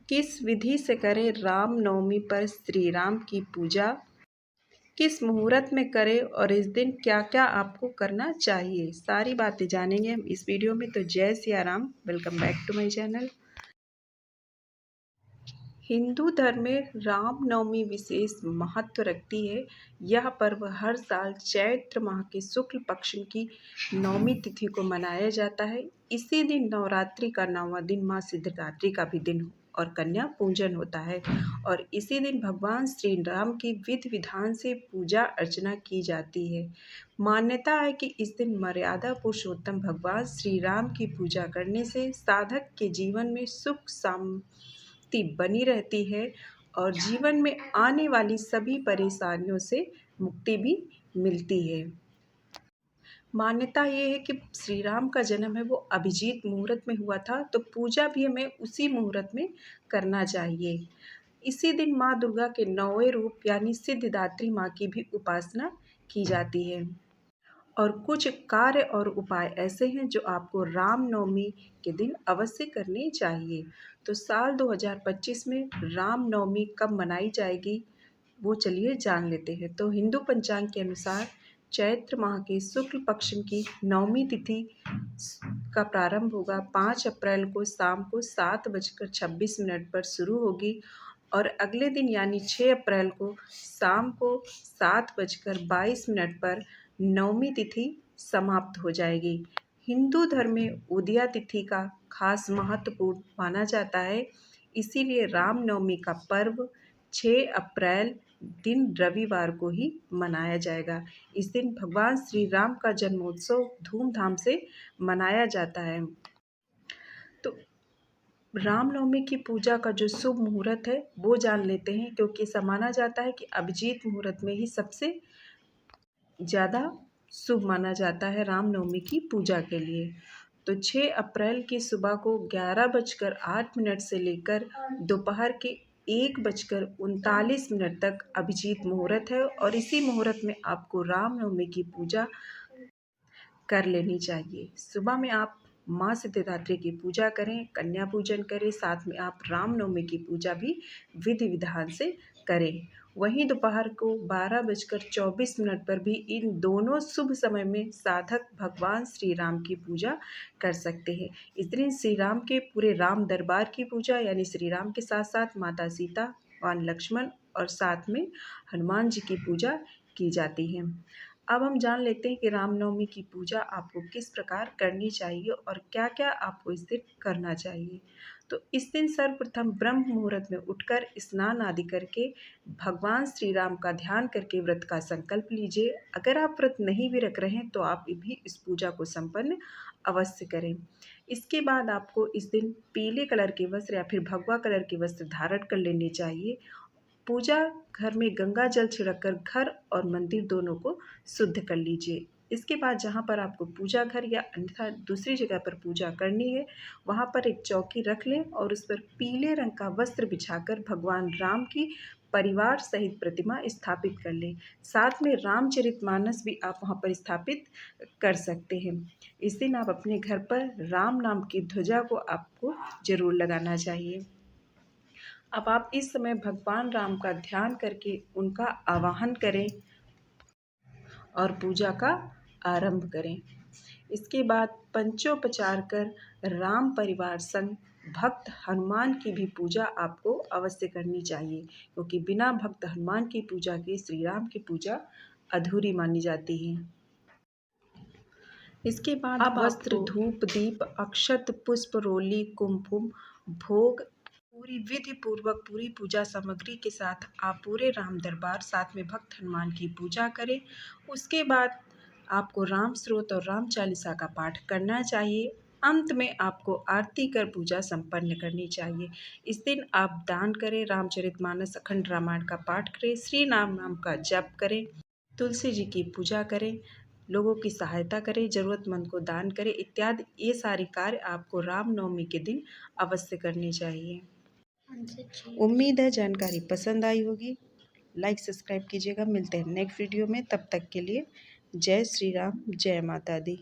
किस विधि से करें रामनवमी पर श्री राम की पूजा, किस मुहूर्त में करें और इस दिन क्या क्या आपको करना चाहिए, सारी बातें जानेंगे हम इस वीडियो में। तो जय Siya Ram, welcome back to my channel. Hindu धर्म में रामनवमी विशेष महत्व रखती है। यह पर्व हर साल चैत्र माह के शुक्ल पक्ष की नवमी तिथि को मनाया जाता है। इसी दिन नवरात्रि का 9वां दिन माँ सिद्धिदात्री का भी दिन और कन्या पूजन होता है और इसी दिन भगवान श्री राम की विधि विधान से पूजा अर्चना की जाती है। मान्यता है कि इस दिन मर्यादा पुरुषोत्तम भगवान श्री राम की पूजा करने से साधक के जीवन में सुख शांति बनी रहती है और जीवन में आने वाली सभी परेशानियों से मुक्ति भी मिलती है। मान्यता ये है कि श्री राम का जन्म है वो अभिजीत मुहूर्त में हुआ था, तो पूजा भी हमें उसी मुहूर्त में करना चाहिए। इसी दिन माँ दुर्गा के 9वें रूप यानी सिद्धिदात्री माँ की भी उपासना की जाती है। और कुछ कार्य और उपाय ऐसे हैं जो आपको रामनवमी के दिन अवश्य करने चाहिए। तो साल 2025 में रामनवमी कब मनाई जाएगी वो चलिए जान लेते हैं। तो हिंदू पंचांग के अनुसार चैत्र माह के शुक्ल पक्ष की नवमी तिथि का प्रारंभ होगा 5 अप्रैल को शाम को 7:26 पर शुरू होगी और अगले दिन यानी 6 अप्रैल को शाम को 7:22 पर नवमी तिथि समाप्त हो जाएगी। हिंदू धर्म में उदया तिथि का खास महत्वपूर्ण माना जाता है, इसीलिए रामनवमी का पर्व 6 अप्रैल दिन रविवार को ही मनाया जाएगा। इस दिन भगवान श्री राम का जन्मोत्सव धूमधाम से मनाया जाता है। तो रामनवमी की पूजा का जो शुभ मुहूर्त है वो जान लेते हैं, क्योंकि ऐसा माना जाता है कि अभिजीत मुहूर्त में ही सबसे ज़्यादा शुभ माना जाता है रामनवमी की पूजा के लिए। तो 6 अप्रैल की सुबह को 11:08 से लेकर दोपहर के 1:39 तक अभिजीत मुहूर्त है और इसी मुहूर्त में आपको रामनवमी की पूजा कर लेनी चाहिए। सुबह में आप माँ सिद्धिदात्री की पूजा करें, कन्या पूजन करें, साथ में आप रामनवमी की पूजा भी विधि विधान से करें। वहीं दोपहर को 12:24 पर भी इन दोनों शुभ समय में साधक भगवान श्री राम की पूजा कर सकते हैं। इस दिन श्री राम के पूरे राम दरबार की पूजा यानी श्री राम के साथ साथ माता सीता, भगवान लक्ष्मण और साथ में हनुमान जी की पूजा की जाती है। अब हम जान लेते हैं कि रामनवमी की पूजा आपको किस प्रकार करनी चाहिए और क्या क्या आपको इस दिन करना चाहिए। तो इस दिन सर्वप्रथम ब्रह्म मुहूर्त में उठकर स्नान आदि करके भगवान श्री राम का ध्यान करके व्रत का संकल्प लीजिए। अगर आप व्रत नहीं भी रख रहे हैं तो आप भी इस पूजा को संपन्न अवश्य करें। इसके बाद आपको इस दिन पीले कलर के वस्त्र या फिर भगवा कलर के वस्त्र धारण कर लेने चाहिए। पूजा घर में गंगा जल छिड़ककर घर और मंदिर दोनों को शुद्ध कर लीजिए। इसके बाद जहाँ पर आपको पूजा घर या अन्यथा दूसरी जगह पर पूजा करनी है वहाँ पर एक चौकी रख लें और उस पर पीले रंग का वस्त्र बिछाकर भगवान राम की परिवार सहित प्रतिमा स्थापित कर लें। साथ में रामचरितमानस भी आप वहाँ पर स्थापित कर सकते हैं। इस दिन आप अपने घर पर राम नाम की ध्वजा को आपको जरूर लगाना चाहिए। अब आप इस समय भगवान राम का ध्यान करके उनका आवाहन करें और पूजा का आरंभ करें। इसके बाद पंचोपचार कर राम परिवार संग भक्त हनुमान की भी पूजा आपको अवश्य करनी चाहिए, क्योंकि बिना भक्त हनुमान की पूजा के श्री राम की पूजा अधूरी मानी जाती है। इसके बाद अब वस्त्र, धूप, दीप, अक्षत, पुष्प, रोली, कुमकुम, भोग पूरी विधि पूर्वक पूरी पूजा सामग्री के साथ आप पूरे राम दरबार साथ में भक्त हनुमान की पूजा करें। उसके बाद आपको राम स्तोत्र और राम चालीसा का पाठ करना चाहिए। अंत में आपको आरती कर पूजा संपन्न करनी चाहिए। इस दिन आप दान करें, रामचरितमानस अखंड रामायण का पाठ करें, श्री नाम का जप करें, तुलसी जी की पूजा करें, लोगों की सहायता करें, ज़रूरतमंद को दान करें इत्यादि ये सारे कार्य आपको रामनवमी के दिन अवश्य करने चाहिए। उम्मीद है जानकारी पसंद आई होगी। लाइक सब्सक्राइब कीजिएगा। मिलते हैं नेक्स्ट वीडियो में, तब तक के लिए जय श्री राम, जय माता दी।